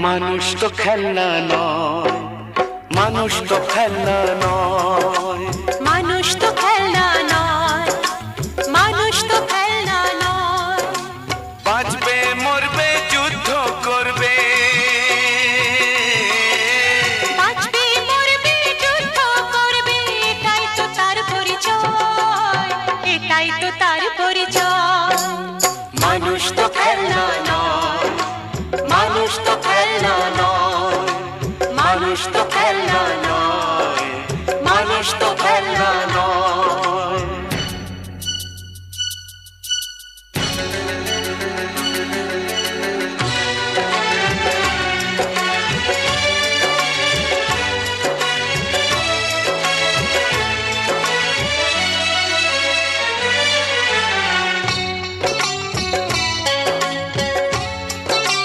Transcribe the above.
মানুষ তো খেলনা নয়, মানুষ তো খেলনা নয়, মানুষ তো খেলনা নয়, মানুষ তো খেলনা নয়। বাঁচবে মরবে যুদ্ধ করবে, বাঁচবে মরবে যুদ্ধ করবে, এটাই তো তার পরিচয়, এটাই তো তার পরিচয়। মানুষ তো খেলনা নয়, মানুষ তো খেলনা